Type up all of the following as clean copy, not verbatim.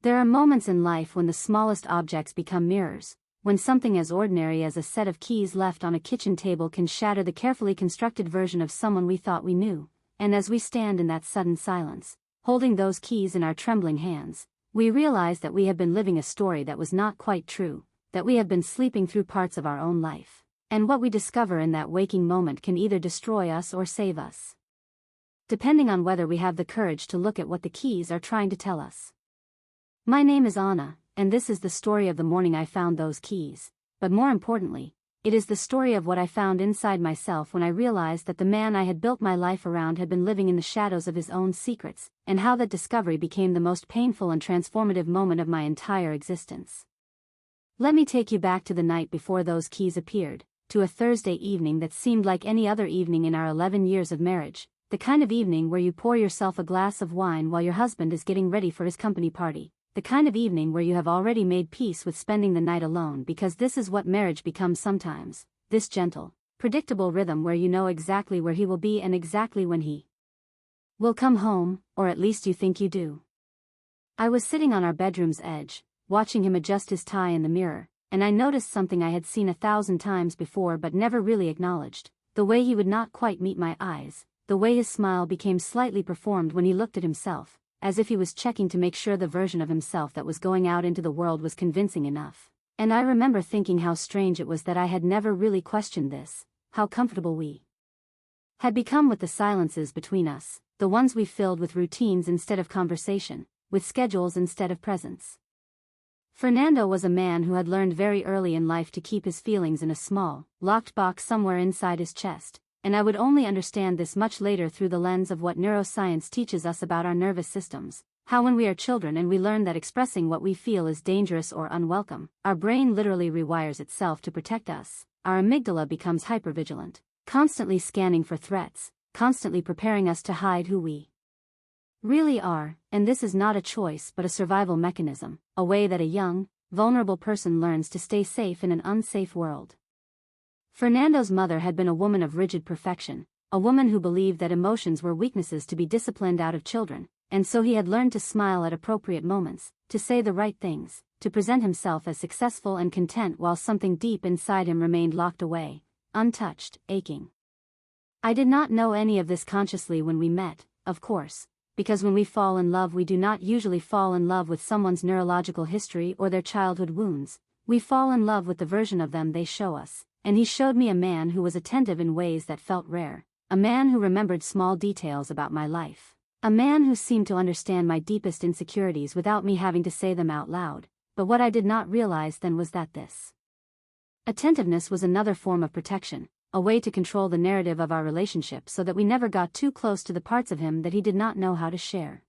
There are moments in life when the smallest objects become mirrors, when something as ordinary as a set of keys left on a kitchen table can shatter the carefully constructed version of someone we thought we knew, and as we stand in that sudden silence, holding those keys in our trembling hands, we realize that we have been living a story that was not quite true, that we have been sleeping through parts of our own life, and what we discover in that waking moment can either destroy us or save us, depending on whether we have the courage to look at what the keys are trying to tell us. My name is Anna, and this is the story of the morning I found those keys, but more importantly, it is the story of what I found inside myself when I realized that the man I had built my life around had been living in the shadows of his own secrets, and how that discovery became the most painful and transformative moment of my entire existence. Let me take you back to the night before those keys appeared, to a Thursday evening that seemed like any other evening in our 11 years of marriage, the kind of evening where you pour yourself a glass of wine while your husband is getting ready for his company party. The kind of evening where you have already made peace with spending the night alone, because this is what marriage becomes sometimes, this gentle, predictable rhythm where you know exactly where he will be and exactly when he will come home, or at least you think you do. I was sitting on our bedroom's edge, watching him adjust his tie in the mirror, and I noticed something I had seen 1,000 times before but never really acknowledged, the way he would not quite meet my eyes, the way his smile became slightly performed when he looked at himself, as if he was checking to make sure the version of himself that was going out into the world was convincing enough. And I remember thinking how strange it was that I had never really questioned this, how comfortable we had become with the silences between us, the ones we filled with routines instead of conversation, with schedules instead of presence. Fernando was a man who had learned very early in life to keep his feelings in a small, locked box somewhere inside his chest, and I would only understand this much later through the lens of what neuroscience teaches us about our nervous systems, how when we are children and we learn that expressing what we feel is dangerous or unwelcome, our brain literally rewires itself to protect us, our amygdala becomes hypervigilant, constantly scanning for threats, constantly preparing us to hide who we really are, and this is not a choice but a survival mechanism, a way that a young, vulnerable person learns to stay safe in an unsafe world. Fernando's mother had been a woman of rigid perfection, a woman who believed that emotions were weaknesses to be disciplined out of children, and so he had learned to smile at appropriate moments, to say the right things, to present himself as successful and content while something deep inside him remained locked away, untouched, aching. I did not know any of this consciously when we met, of course, because when we fall in love we do not usually fall in love with someone's neurological history or their childhood wounds, we fall in love with the version of them they show us. And he showed me a man who was attentive in ways that felt rare, a man who remembered small details about my life, a man who seemed to understand my deepest insecurities without me having to say them out loud, but what I did not realize then was that this attentiveness was another form of protection, a way to control the narrative of our relationship so that we never got too close to the parts of him that he did not know how to share.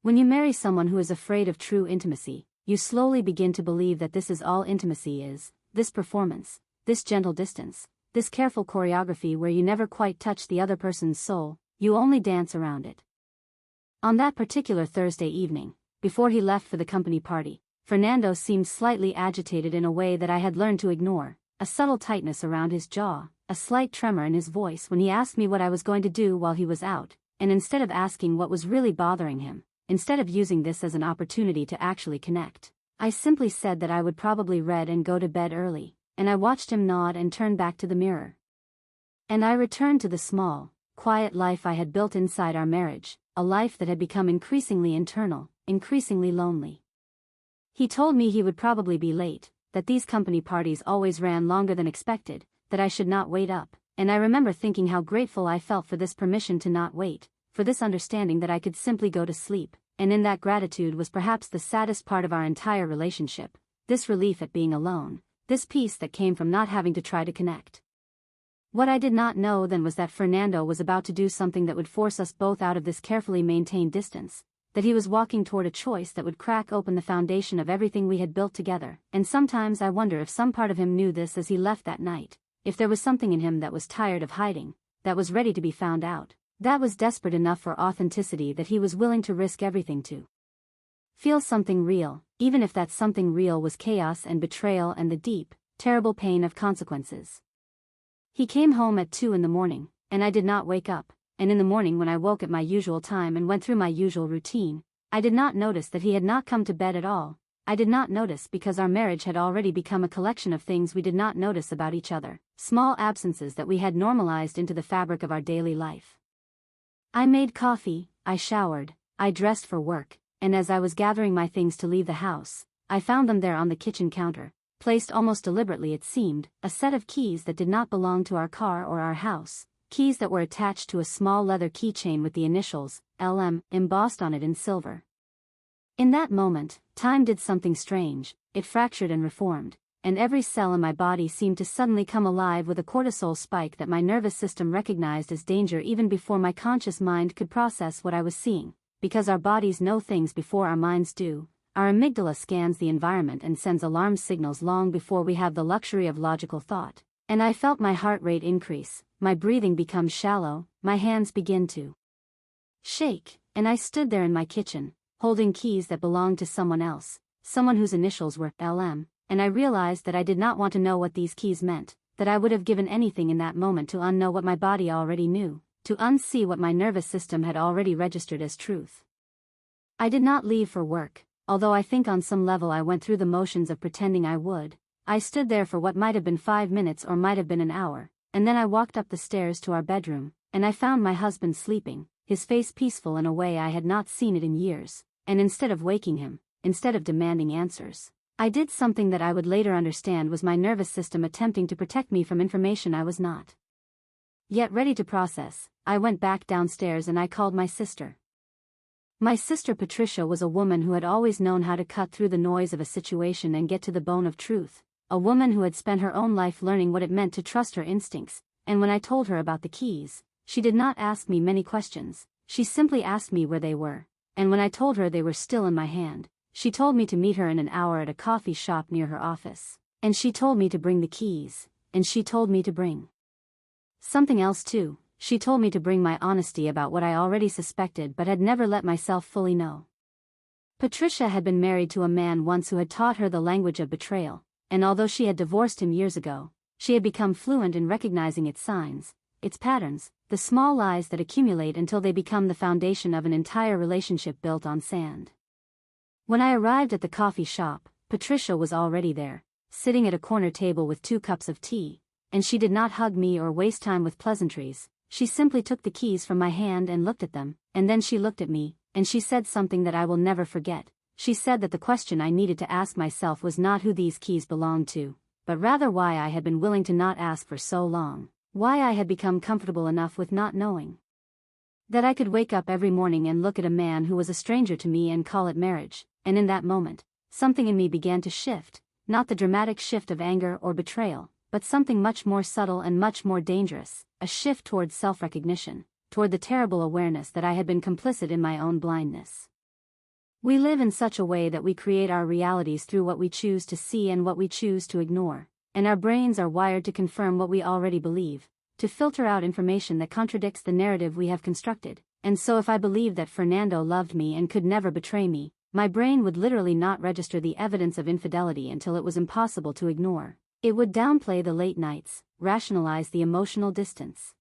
When you marry someone who is afraid of true intimacy, you slowly begin to believe that this is all intimacy is, this performance, this gentle distance, this careful choreography where you never quite touch the other person's soul, you only dance around it. On that particular Thursday evening, before he left for the company party, Fernando seemed slightly agitated in a way that I had learned to ignore, a subtle tightness around his jaw, a slight tremor in his voice when he asked me what I was going to do while he was out, and instead of asking what was really bothering him, instead of using this as an opportunity to actually connect, I simply said that I would probably read and go to bed early. And I watched him nod and turn back to the mirror. And I returned to the small, quiet life I had built inside our marriage, a life that had become increasingly internal, increasingly lonely. He told me he would probably be late, that these company parties always ran longer than expected, that I should not wait up, and I remember thinking how grateful I felt for this permission to not wait, for this understanding that I could simply go to sleep, and in that gratitude was perhaps the saddest part of our entire relationship, this relief at being alone. This peace that came from not having to try to connect. What I did not know then was that Fernando was about to do something that would force us both out of this carefully maintained distance, that he was walking toward a choice that would crack open the foundation of everything we had built together, and sometimes I wonder if some part of him knew this as he left that night, if there was something in him that was tired of hiding, that was ready to be found out, that was desperate enough for authenticity that he was willing to risk everything to feel something real, even if that something real was chaos and betrayal and the deep, terrible pain of consequences. He came home at 2 in the morning, and I did not wake up, and in the morning when I woke at my usual time and went through my usual routine, I did not notice that he had not come to bed at all. I did not notice because our marriage had already become a collection of things we did not notice about each other, small absences that we had normalized into the fabric of our daily life. I made coffee, I showered, I dressed for work, and as I was gathering my things to leave the house, I found them there on the kitchen counter, placed almost deliberately it seemed, a set of keys that did not belong to our car or our house, keys that were attached to a small leather keychain with the initials, LM, embossed on it in silver. In that moment, time did something strange, it fractured and reformed, and every cell in my body seemed to suddenly come alive with a cortisol spike that my nervous system recognized as danger even before my conscious mind could process what I was seeing. Because our bodies know things before our minds do, our amygdala scans the environment and sends alarm signals long before we have the luxury of logical thought. And I felt my heart rate increase, my breathing become shallow, my hands begin to shake, and I stood there in my kitchen, holding keys that belonged to someone else, someone whose initials were LM, and I realized that I did not want to know what these keys meant, that I would have given anything in that moment to unknow what my body already knew, to unsee what my nervous system had already registered as truth. I did not leave for work, although I think on some level I went through the motions of pretending I would. I stood there for what might have been 5 minutes or might have been an hour, and then I walked up the stairs to our bedroom, and I found my husband sleeping, his face peaceful in a way I had not seen it in years, and instead of waking him, instead of demanding answers, I did something that I would later understand was my nervous system attempting to protect me from information I was not yet ready to process. I went back downstairs and I called my sister. My sister Patricia was a woman who had always known how to cut through the noise of a situation and get to the bone of truth, a woman who had spent her own life learning what it meant to trust her instincts, and when I told her about the keys, she did not ask me many questions, she simply asked me where they were, and when I told her they were still in my hand, she told me to meet her in an hour at a coffee shop near her office, and she told me to bring the keys, and she told me to bring something else too. She told me to bring my honesty about what I already suspected but had never let myself fully know. Patricia had been married to a man once who had taught her the language of betrayal, and although she had divorced him years ago, she had become fluent in recognizing its signs, its patterns, the small lies that accumulate until they become the foundation of an entire relationship built on sand. When I arrived at the coffee shop, Patricia was already there, sitting at a corner table with 2 cups of tea, and she did not hug me or waste time with pleasantries. She simply took the keys from my hand and looked at them, and then she looked at me, and she said something that I will never forget. She said that the question I needed to ask myself was not who these keys belonged to, but rather why I had been willing to not ask for so long, why I had become comfortable enough with not knowing. That I could wake up every morning and look at a man who was a stranger to me and call it marriage, and in that moment, something in me began to shift, not the dramatic shift of anger or betrayal, but something much more subtle and much more dangerous, a shift toward self-recognition, toward the terrible awareness that I had been complicit in my own blindness. We live in such a way that we create our realities through what we choose to see and what we choose to ignore, and our brains are wired to confirm what we already believe, to filter out information that contradicts the narrative we have constructed, and so if I believed that Fernando loved me and could never betray me, my brain would literally not register the evidence of infidelity until it was impossible to ignore. It would downplay the late nights, rationalize the emotional distance,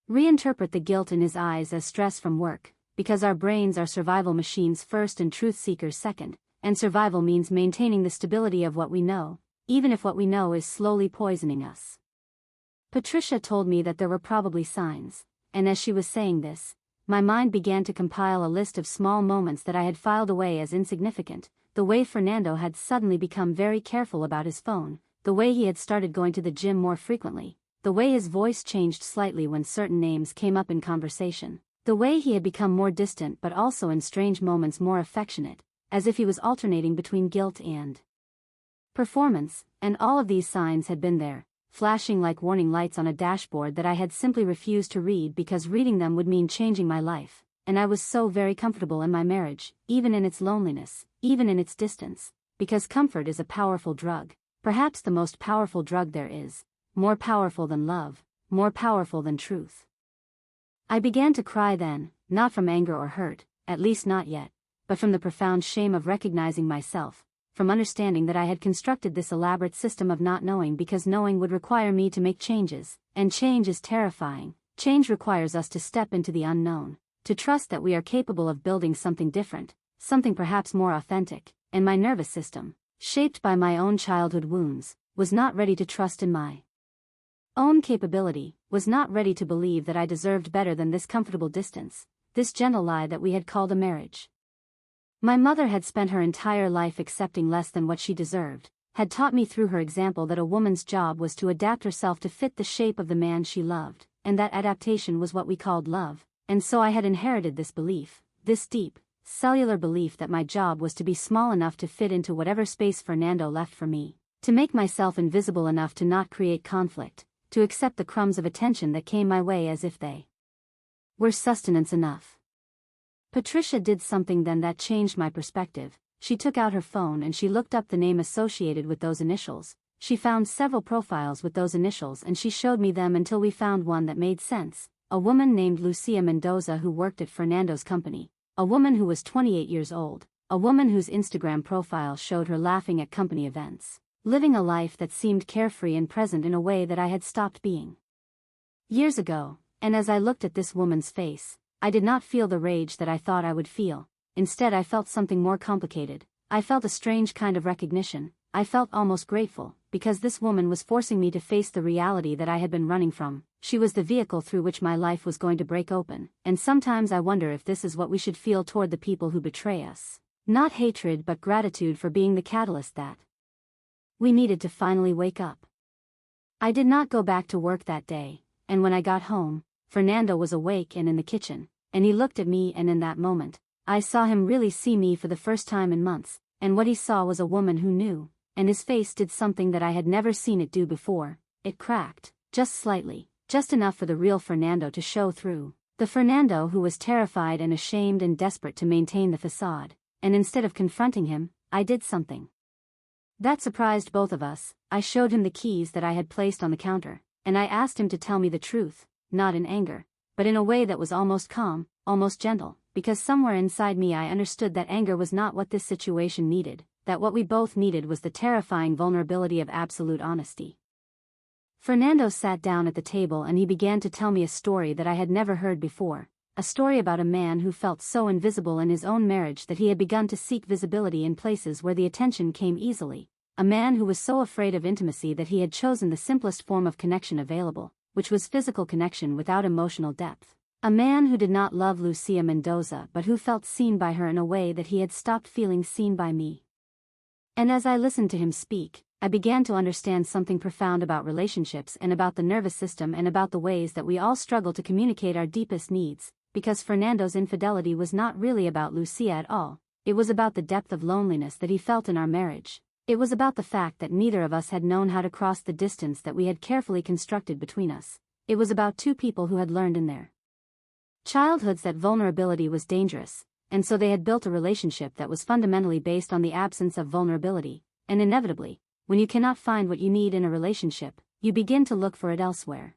reinterpret the guilt in his eyes as stress from work, because our brains are survival machines first and truth seekers second, and survival means maintaining the stability of what we know, even if what we know is slowly poisoning us. Patricia told me that there were probably signs, and as she was saying this, my mind began to compile a list of small moments that I had filed away as insignificant, the way Fernando had suddenly become very careful about his phone, the way he had started going to the gym more frequently, the way his voice changed slightly when certain names came up in conversation, the way he had become more distant but also in strange moments more affectionate, as if he was alternating between guilt and performance, and all of these signs had been there, flashing like warning lights on a dashboard that I had simply refused to read because reading them would mean changing my life, and I was so very comfortable in my marriage, even in its loneliness, even in its distance, because comfort is a powerful drug. Perhaps the most powerful drug there is, more powerful than love, more powerful than truth. I began to cry then, not from anger or hurt, at least not yet, but from the profound shame of recognizing myself, from understanding that I had constructed this elaborate system of not knowing because knowing would require me to make changes, and change is terrifying. Change requires us to step into the unknown, to trust that we are capable of building something different, something perhaps more authentic, and my nervous system, shaped by my own childhood wounds, was not ready to trust in my own capability, was not ready to believe that I deserved better than this comfortable distance, this gentle lie that we had called a marriage. My mother had spent her entire life accepting less than what she deserved, had taught me through her example that a woman's job was to adapt herself to fit the shape of the man she loved, and that adaptation was what we called love, and so I had inherited this belief, this deep, cellular belief that my job was to be small enough to fit into whatever space Fernando left for me, to make myself invisible enough to not create conflict, to accept the crumbs of attention that came my way as if they were sustenance enough. Patricia did something then that changed my perspective. She took out her phone and she looked up the name associated with those initials. She found several profiles with those initials and she showed me them until we found one that made sense. A woman named Lucia Mendoza who worked at Fernando's company. A woman who was 28 years old. A woman whose Instagram profile showed her laughing at company events, living a life that seemed carefree and present in a way that I had stopped being years ago. And as I looked at this woman's face, I did not feel the rage that I thought I would feel. Instead, I felt something more complicated. I felt a strange kind of recognition. I felt almost grateful, because this woman was forcing me to face the reality that I had been running from. She was the vehicle through which my life was going to break open, and sometimes I wonder if this is what we should feel toward the people who betray us. Not hatred but gratitude for being the catalyst that we needed to finally wake up. I did not go back to work that day, and when I got home, Fernando was awake and in the kitchen, and he looked at me, and in that moment, I saw him really see me for the first time in months, and what he saw was a woman who knew, and his face did something that I had never seen it do before. It cracked, just slightly, just enough for the real Fernando to show through. The Fernando who was terrified and ashamed and desperate to maintain the facade, and instead of confronting him, I did something that surprised both of us. I showed him the keys that I had placed on the counter, and I asked him to tell me the truth, not in anger, but in a way that was almost calm, almost gentle, because somewhere inside me I understood that anger was not what this situation needed, that what we both needed was the terrifying vulnerability of absolute honesty. Fernando sat down at the table and he began to tell me a story that I had never heard before, a story about a man who felt so invisible in his own marriage that he had begun to seek visibility in places where the attention came easily, a man who was so afraid of intimacy that he had chosen the simplest form of connection available, which was physical connection without emotional depth. A man who did not love Lucia Mendoza but who felt seen by her in a way that he had stopped feeling seen by me. And as I listened to him speak, I began to understand something profound about relationships and about the nervous system and about the ways that we all struggle to communicate our deepest needs, because Fernando's infidelity was not really about Lucia at all. It was about the depth of loneliness that he felt in our marriage. It was about the fact that neither of us had known how to cross the distance that we had carefully constructed between us. It was about two people who had learned in their childhoods that vulnerability was dangerous, and so they had built a relationship that was fundamentally based on the absence of vulnerability, and inevitably, when you cannot find what you need in a relationship, you begin to look for it elsewhere.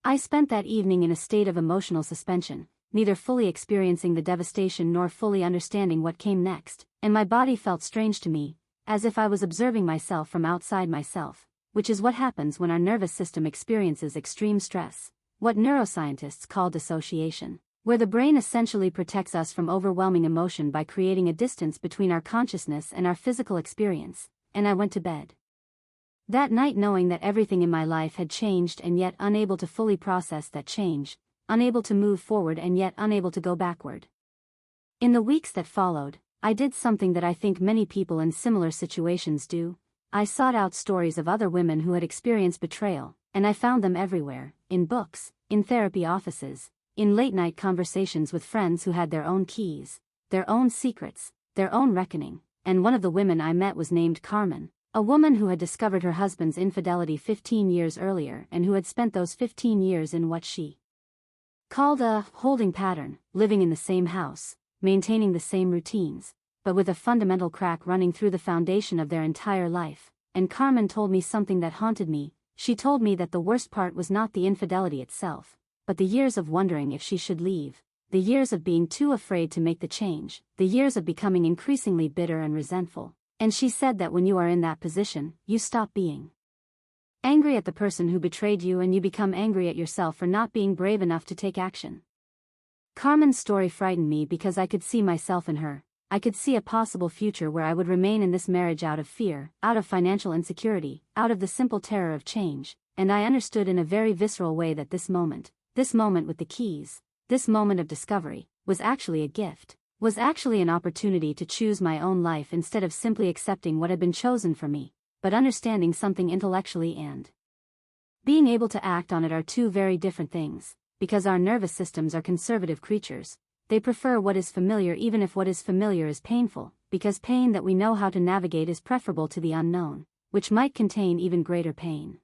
I spent that evening in a state of emotional suspension, neither fully experiencing the devastation nor fully understanding what came next, and my body felt strange to me, as if I was observing myself from outside myself, which is what happens when our nervous system experiences extreme stress, what neuroscientists call dissociation, where the brain essentially protects us from overwhelming emotion by creating a distance between our consciousness and our physical experience, and I went to bed that night knowing that everything in my life had changed and yet unable to fully process that change, unable to move forward and yet unable to go backward. In the weeks that followed, I did something that I think many people in similar situations do. I sought out stories of other women who had experienced betrayal, and I found them everywhere, in books, in therapy offices, in late-night conversations with friends who had their own keys, their own secrets, their own reckoning, and one of the women I met was named Carmen, a woman who had discovered her husband's infidelity 15 years earlier and who had spent those 15 years in what she called a holding pattern, living in the same house, maintaining the same routines, but with a fundamental crack running through the foundation of their entire life. And Carmen told me something that haunted me. She told me that the worst part was not the infidelity itself, but the years of wondering if she should leave, the years of being too afraid to make the change, the years of becoming increasingly bitter and resentful. And she said that when you are in that position, you stop being angry at the person who betrayed you and you become angry at yourself for not being brave enough to take action. Carmen's story frightened me because I could see myself in her. I could see a possible future where I would remain in this marriage out of fear, out of financial insecurity, out of the simple terror of change, and I understood in a very visceral way that this moment with the keys, this moment of discovery, was actually a gift, was actually an opportunity to choose my own life instead of simply accepting what had been chosen for me, but understanding something intellectually and being able to act on it are two very different things, because our nervous systems are conservative creatures. They prefer what is familiar even if what is familiar is painful, because pain that we know how to navigate is preferable to the unknown, which might contain even greater pain.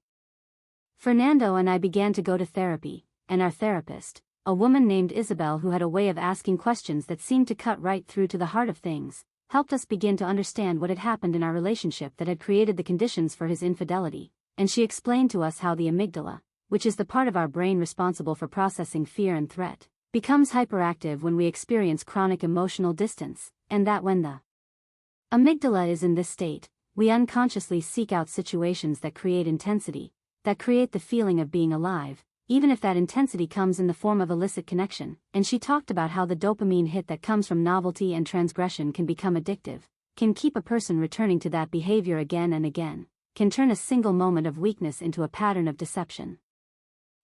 Fernando and I began to go to therapy, and our therapist, a woman named Isabel who had a way of asking questions that seemed to cut right through to the heart of things, helped us begin to understand what had happened in our relationship that had created the conditions for his infidelity, and she explained to us how the amygdala, which is the part of our brain responsible for processing fear and threat, becomes hyperactive when we experience chronic emotional distance, and that when the amygdala is in this state, we unconsciously seek out situations that create intensity, that create the feeling of being alive, even if that intensity comes in the form of illicit connection, and she talked about how the dopamine hit that comes from novelty and transgression can become addictive, can keep a person returning to that behavior again and again, can turn a single moment of weakness into a pattern of deception.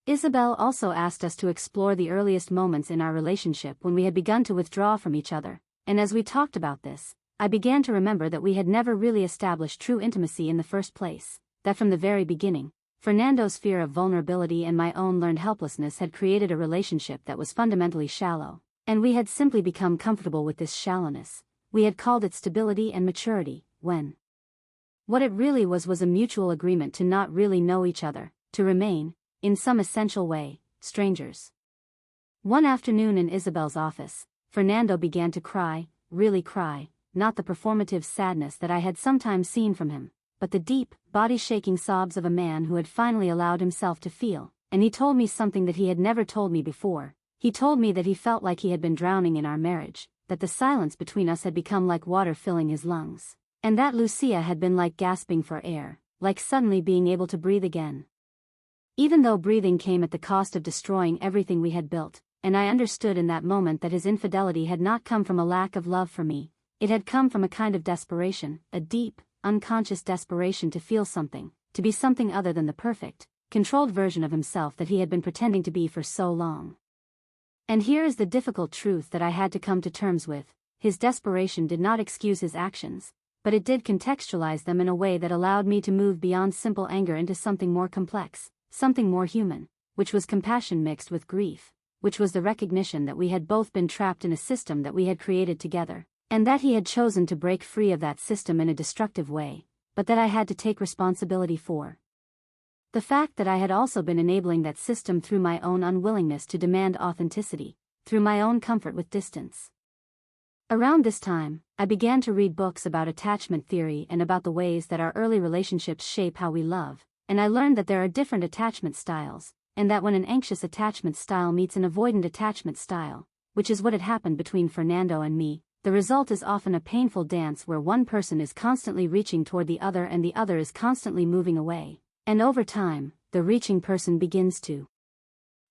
Isabel also asked us to explore the earliest moments in our relationship when we had begun to withdraw from each other, and as we talked about this, I began to remember that we had never really established true intimacy in the first place, that from the very beginning, Fernando's fear of vulnerability and my own learned helplessness had created a relationship that was fundamentally shallow, and we had simply become comfortable with this shallowness. We had called it stability and maturity, when what it really was a mutual agreement to not really know each other, to remain, in some essential way, strangers. One afternoon in Isabel's office, Fernando began to cry, really cry, not the performative sadness that I had sometimes seen from him, but the deep, body-shaking sobs of a man who had finally allowed himself to feel, and he told me something that he had never told me before. He told me that he felt like he had been drowning in our marriage, that the silence between us had become like water filling his lungs, and that Lucia had been like gasping for air, like suddenly being able to breathe again. Even though breathing came at the cost of destroying everything we had built, and I understood in that moment that his infidelity had not come from a lack of love for me, it had come from a kind of desperation, a deep, unconscious desperation to feel something, to be something other than the perfect, controlled version of himself that he had been pretending to be for so long. And here is the difficult truth that I had to come to terms with: his desperation did not excuse his actions, but it did contextualize them in a way that allowed me to move beyond simple anger into something more complex, something more human, which was compassion mixed with grief, which was the recognition that we had both been trapped in a system that we had created together, and that he had chosen to break free of that system in a destructive way, but that I had to take responsibility for. The fact that I had also been enabling that system through my own unwillingness to demand authenticity, through my own comfort with distance. Around this time, I began to read books about attachment theory and about the ways that our early relationships shape how we love, and I learned that there are different attachment styles, and that when an anxious attachment style meets an avoidant attachment style, which is what had happened between Fernando and me, the result is often a painful dance where one person is constantly reaching toward the other and the other is constantly moving away, and over time, the reaching person begins to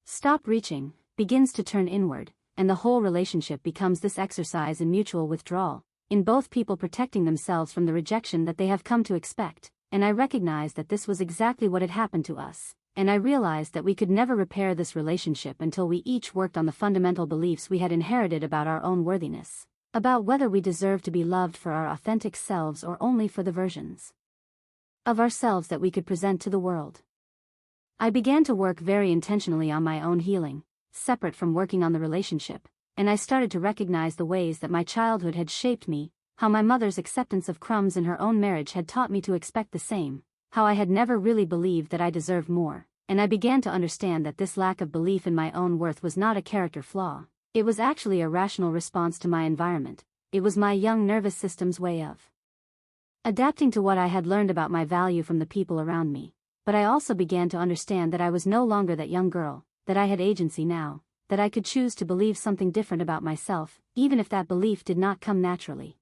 stop reaching, begins to turn inward, and the whole relationship becomes this exercise in mutual withdrawal, in both people protecting themselves from the rejection that they have come to expect. And I recognized that this was exactly what had happened to us, and I realized that we could never repair this relationship until we each worked on the fundamental beliefs we had inherited about our own worthiness, about whether we deserve to be loved for our authentic selves or only for the versions of ourselves that we could present to the world. I began to work very intentionally on my own healing, separate from working on the relationship, and I started to recognize the ways that my childhood had shaped me, how my mother's acceptance of crumbs in her own marriage had taught me to expect the same, how I had never really believed that I deserved more, and I began to understand that this lack of belief in my own worth was not a character flaw. It was actually a rational response to my environment. It was my young nervous system's way of adapting to what I had learned about my value from the people around me. But I also began to understand that I was no longer that young girl, that I had agency now, that I could choose to believe something different about myself, even if that belief did not come naturally.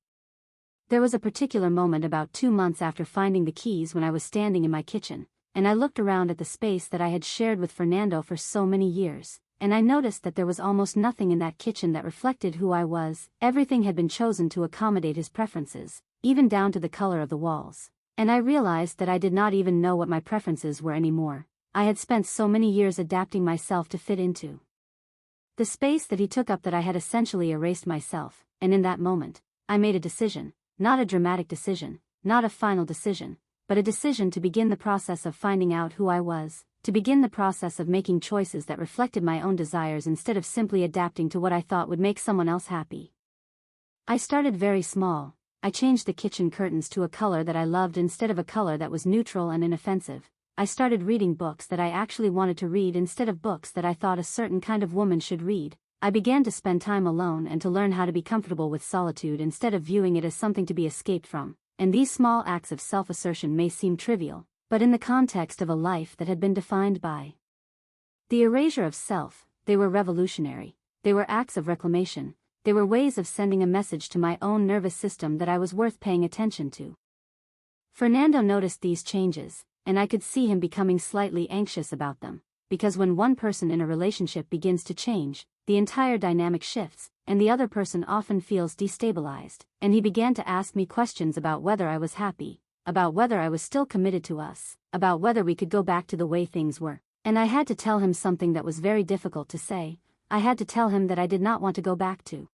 There was a particular moment about 2 months after finding the keys when I was standing in my kitchen, and I looked around at the space that I had shared with Fernando for so many years, and I noticed that there was almost nothing in that kitchen that reflected who I was. Everything had been chosen to accommodate his preferences, even down to the color of the walls. And I realized that I did not even know what my preferences were anymore. I had spent so many years adapting myself to fit into the space that he took up that I had essentially erased myself, and in that moment, I made a decision, not a dramatic decision, not a final decision, but a decision to begin the process of finding out who I was, to begin the process of making choices that reflected my own desires instead of simply adapting to what I thought would make someone else happy. I started very small. I changed the kitchen curtains to a color that I loved instead of a color that was neutral and inoffensive. I started reading books that I actually wanted to read instead of books that I thought a certain kind of woman should read. I began to spend time alone and to learn how to be comfortable with solitude instead of viewing it as something to be escaped from. And these small acts of self-assertion may seem trivial, but in the context of a life that had been defined by the erasure of self, they were revolutionary. They were acts of reclamation. They were ways of sending a message to my own nervous system that I was worth paying attention to. Fernando noticed these changes, and I could see him becoming slightly anxious about them, because when one person in a relationship begins to change, the entire dynamic shifts, and the other person often feels destabilized, and he began to ask me questions about whether I was happy, about whether I was still committed to us, about whether we could go back to the way things were. And I had to tell him something that was very difficult to say. I had to tell him that I did not want to go back to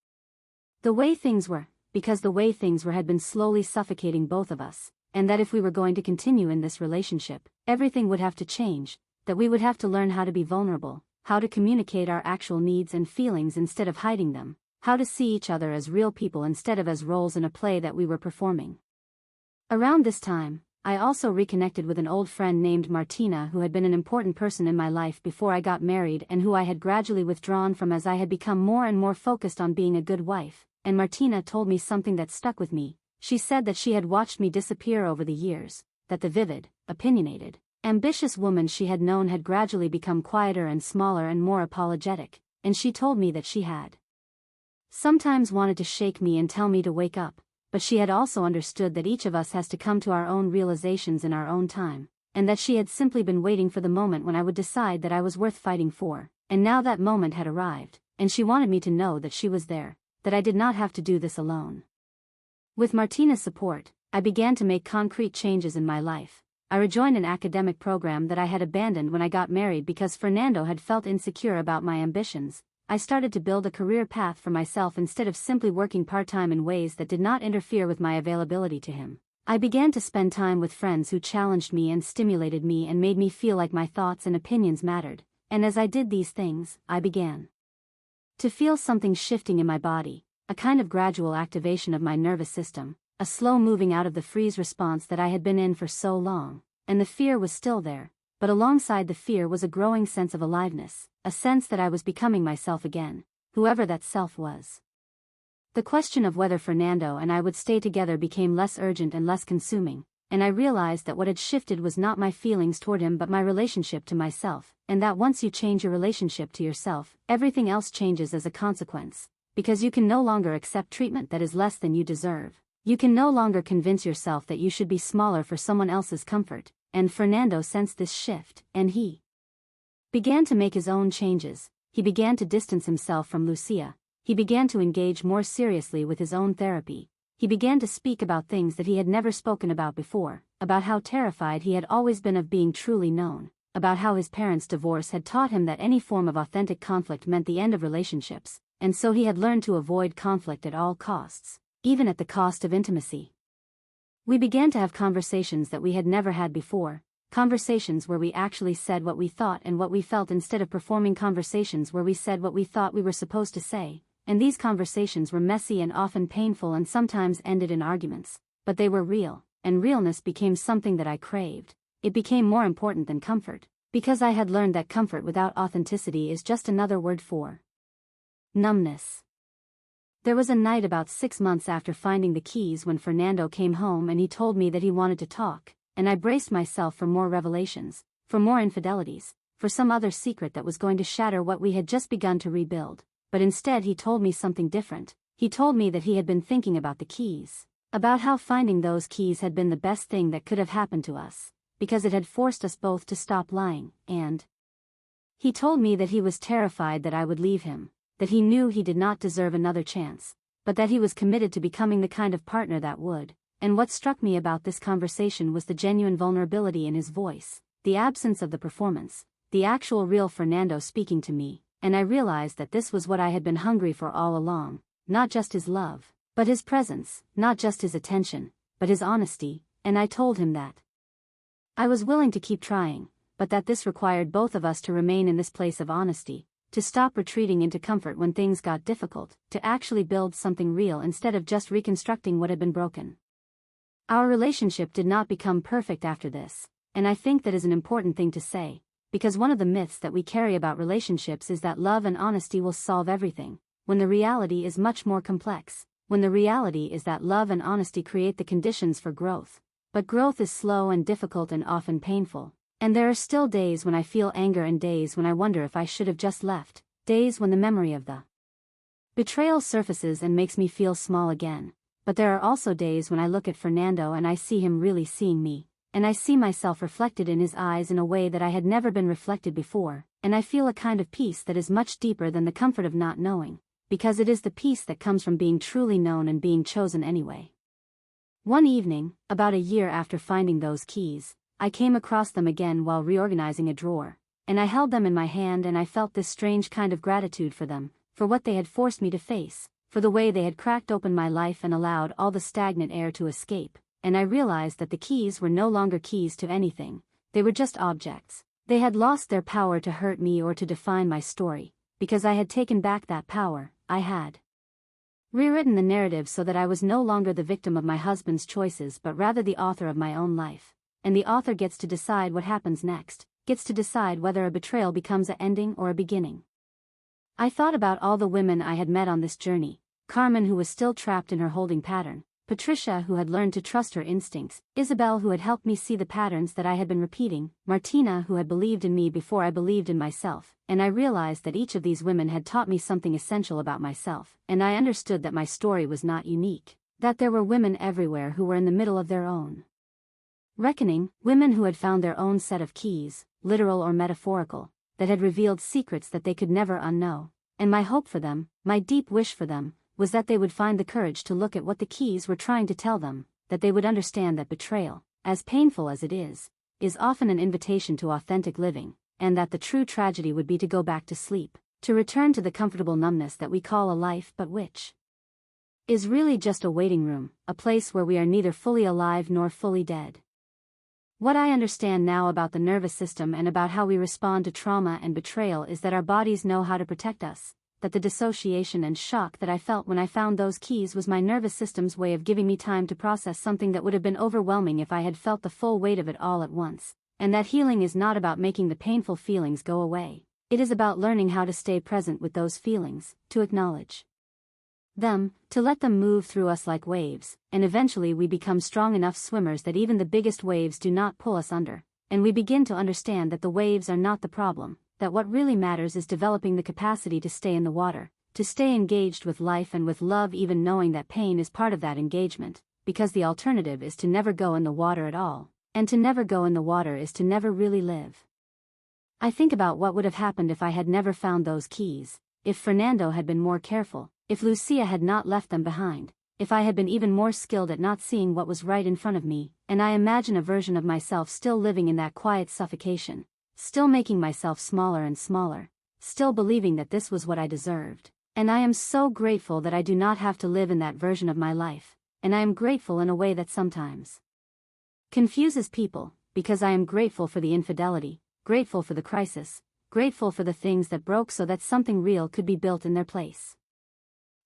the way things were, because the way things were had been slowly suffocating both of us, and that if we were going to continue in this relationship, everything would have to change, that we would have to learn how to be vulnerable, how to communicate our actual needs and feelings instead of hiding them, how to see each other as real people instead of as roles in a play that we were performing. Around this time, I also reconnected with an old friend named Martina who had been an important person in my life before I got married and who I had gradually withdrawn from as I had become more and more focused on being a good wife, and Martina told me something that stuck with me. She said that she had watched me disappear over the years, that the vivid, opinionated, ambitious woman she had known had gradually become quieter and smaller and more apologetic, and she told me that she had sometimes wanted to shake me and tell me to wake up, but she had also understood that each of us has to come to our own realizations in our own time, and that she had simply been waiting for the moment when I would decide that I was worth fighting for, and now that moment had arrived, and she wanted me to know that she was there, that I did not have to do this alone. With Martina's support, I began to make concrete changes in my life. I rejoined an academic program that I had abandoned when I got married because Fernando had felt insecure about my ambitions. I started to build a career path for myself instead of simply working part-time in ways that did not interfere with my availability to him. I began to spend time with friends who challenged me and stimulated me and made me feel like my thoughts and opinions mattered, and as I did these things, I began to feel something shifting in my body. A kind of gradual activation of my nervous system, a slow moving out of the freeze response that I had been in for so long, and the fear was still there, but alongside the fear was a growing sense of aliveness, a sense that I was becoming myself again, whoever that self was. The question of whether Fernando and I would stay together became less urgent and less consuming, and I realized that what had shifted was not my feelings toward him but my relationship to myself, and that once you change your relationship to yourself, everything else changes as a consequence. Because you can no longer accept treatment that is less than you deserve. You can no longer convince yourself that you should be smaller for someone else's comfort, and Fernando sensed this shift, and he began to make his own changes. He began to distance himself from Lucia. He began to engage more seriously with his own therapy. He began to speak about things that he had never spoken about before, about how terrified he had always been of being truly known, about how his parents' divorce had taught him that any form of authentic conflict meant the end of relationships. And so he had learned to avoid conflict at all costs, even at the cost of intimacy. We began to have conversations that we had never had before, conversations where we actually said what we thought and what we felt instead of performing conversations where we said what we thought we were supposed to say, and these conversations were messy and often painful and sometimes ended in arguments, but they were real, and realness became something that I craved. It became more important than comfort, because I had learned that comfort without authenticity is just another word for numbness. There was a night about 6 months after finding the keys when Fernando came home and he told me that he wanted to talk, and I braced myself for more revelations, for more infidelities, for some other secret that was going to shatter what we had just begun to rebuild. But instead he told me something different. He told me that he had been thinking about the keys, about how finding those keys had been the best thing that could have happened to us, because it had forced us both to stop lying, and He told me that he was terrified that I would leave him, that he knew he did not deserve another chance, but that he was committed to becoming the kind of partner that would. And what struck me about this conversation was the genuine vulnerability in his voice, the absence of the performance, the actual real Fernando speaking to me, and I realized that this was what I had been hungry for all along, not just his love, but his presence, not just his attention, but his honesty, and I told him that I was willing to keep trying, but that this required both of us to remain in this place of honesty, to stop retreating into comfort when things got difficult, to actually build something real instead of just reconstructing what had been broken. Our relationship did not become perfect after this, and I think that is an important thing to say, because one of the myths that we carry about relationships is that love and honesty will solve everything, when the reality is much more complex, when the reality is that love and honesty create the conditions for growth, but growth is slow and difficult and often painful, and there are still days when I feel anger and days when I wonder if I should have just left, days when the memory of the betrayal surfaces and makes me feel small again. But there are also days when I look at Fernando and I see him really seeing me, and I see myself reflected in his eyes in a way that I had never been reflected before, and I feel a kind of peace that is much deeper than the comfort of not knowing, because it is the peace that comes from being truly known and being chosen anyway. One evening, about a year after finding those keys, I came across them again while reorganizing a drawer, and I held them in my hand and I felt this strange kind of gratitude for them, for what they had forced me to face, for the way they had cracked open my life and allowed all the stagnant air to escape, and I realized that the keys were no longer keys to anything, they were just objects. They had lost their power to hurt me or to define my story, because I had taken back that power. I had rewritten the narrative so that I was no longer the victim of my husband's choices but rather the author of my own life, and the author gets to decide what happens next, gets to decide whether a betrayal becomes an ending or a beginning. I thought about all the women I had met on this journey, Carmen who was still trapped in her holding pattern, Patricia who had learned to trust her instincts, Isabel who had helped me see the patterns that I had been repeating, Martina who had believed in me before I believed in myself, and I realized that each of these women had taught me something essential about myself, and I understood that my story was not unique, that there were women everywhere who were in the middle of their own reckoning, women who had found their own set of keys, literal or metaphorical, that had revealed secrets that they could never unknow, and my hope for them, my deep wish for them, was that they would find the courage to look at what the keys were trying to tell them, that they would understand that betrayal, as painful as it is often an invitation to authentic living, and that the true tragedy would be to go back to sleep, to return to the comfortable numbness that we call a life but which is really just a waiting room, a place where we are neither fully alive nor fully dead. What I understand now about the nervous system and about how we respond to trauma and betrayal is that our bodies know how to protect us, that the dissociation and shock that I felt when I found those keys was my nervous system's way of giving me time to process something that would have been overwhelming if I had felt the full weight of it all at once, and that healing is not about making the painful feelings go away, it is about learning how to stay present with those feelings, to acknowledge them, to let them move through us like waves, and eventually we become strong enough swimmers that even the biggest waves do not pull us under, and we begin to understand that the waves are not the problem, that what really matters is developing the capacity to stay in the water, to stay engaged with life and with love even knowing that pain is part of that engagement, because the alternative is to never go in the water at all, and to never go in the water is to never really live. I think about what would have happened if I had never found those keys, if Fernando had been more careful, if Lucia had not left them behind, if I had been even more skilled at not seeing what was right in front of me, and I imagine a version of myself still living in that quiet suffocation, still making myself smaller and smaller, still believing that this was what I deserved, and I am so grateful that I do not have to live in that version of my life, and I am grateful in a way that sometimes confuses people, because I am grateful for the infidelity, grateful for the crisis, grateful for the things that broke so that something real could be built in their place.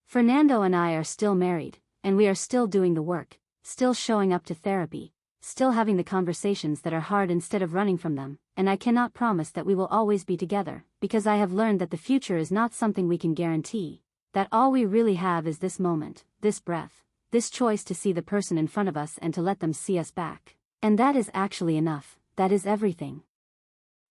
Fernando and I are still married, and we are still doing the work, still showing up to therapy, still having the conversations that are hard instead of running from them, and I cannot promise that we will always be together, because I have learned that the future is not something we can guarantee, that all we really have is this moment, this breath, this choice to see the person in front of us and to let them see us back. And that is actually enough, that is everything.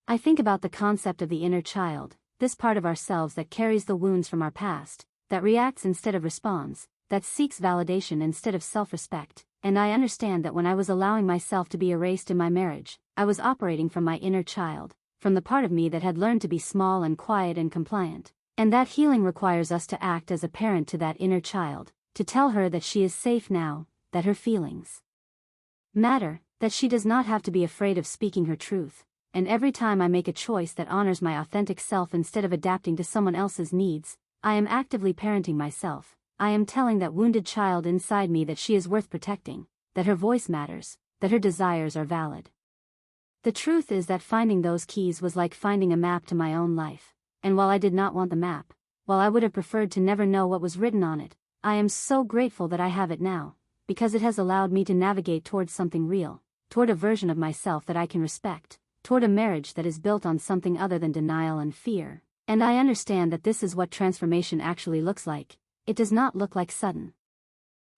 I think about the concept of the inner child, this part of ourselves that carries the wounds from our past, that reacts instead of responds, that seeks validation instead of self-respect, and I understand that when I was allowing myself to be erased in my marriage, I was operating from my inner child, from the part of me that had learned to be small and quiet and compliant. And that healing requires us to act as a parent to that inner child, to tell her that she is safe now, that her feelings matter, that she does not have to be afraid of speaking her truth. And every time I make a choice that honors my authentic self instead of adapting to someone else's needs, I am actively parenting myself. I am telling that wounded child inside me that she is worth protecting, that her voice matters, that her desires are valid. The truth is that finding those keys was like finding a map to my own life. And while I did not want the map, while I would have preferred to never know what was written on it, I am so grateful that I have it now, because it has allowed me to navigate towards something real, toward a version of myself that I can respect, toward a marriage that is built on something other than denial and fear. And I understand that this is what transformation actually looks like. It does not look like sudden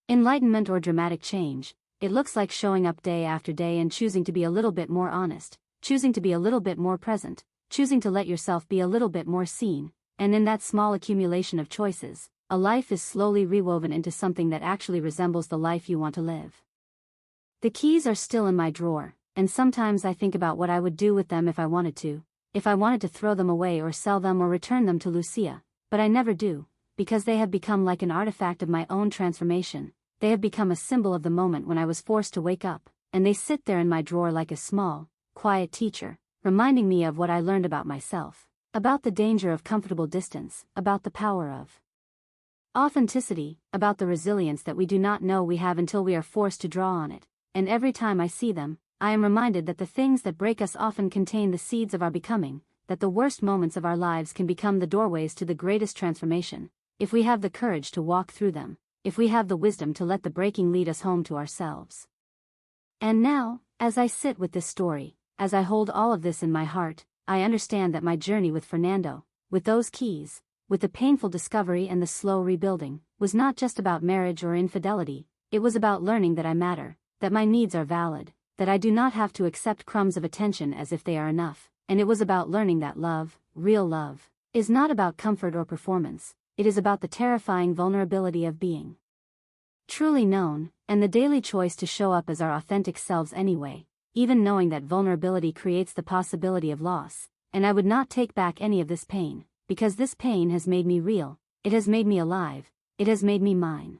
enlightenment or dramatic change. It looks like showing up day after day and choosing to be a little bit more honest, choosing to be a little bit more present, choosing to let yourself be a little bit more seen, and in that small accumulation of choices, a life is slowly rewoven into something that actually resembles the life you want to live. The keys are still in my drawer, and sometimes I think about what I would do with them if I wanted to throw them away or sell them or return them to Lucia, but I never do, because they have become like an artifact of my own transformation. They have become a symbol of the moment when I was forced to wake up, and they sit there in my drawer like a small, quiet teacher, reminding me of what I learned about myself, about the danger of comfortable distance, about the power of authenticity, about the resilience that we do not know we have until we are forced to draw on it. And every time I see them, I am reminded that the things that break us often contain the seeds of our becoming, that the worst moments of our lives can become the doorways to the greatest transformation, if we have the courage to walk through them, if we have the wisdom to let the breaking lead us home to ourselves. And now, as I sit with this story, as I hold all of this in my heart, I understand that my journey with Fernando, with those keys, with the painful discovery and the slow rebuilding, was not just about marriage or infidelity. It was about learning that I matter, that my needs are valid, that I do not have to accept crumbs of attention as if they are enough, and it was about learning that love, real love, is not about comfort or performance. It is about the terrifying vulnerability of being truly known, and the daily choice to show up as our authentic selves anyway, even knowing that vulnerability creates the possibility of loss. And I would not take back any of this pain, because this pain has made me real, it has made me alive, it has made me mine.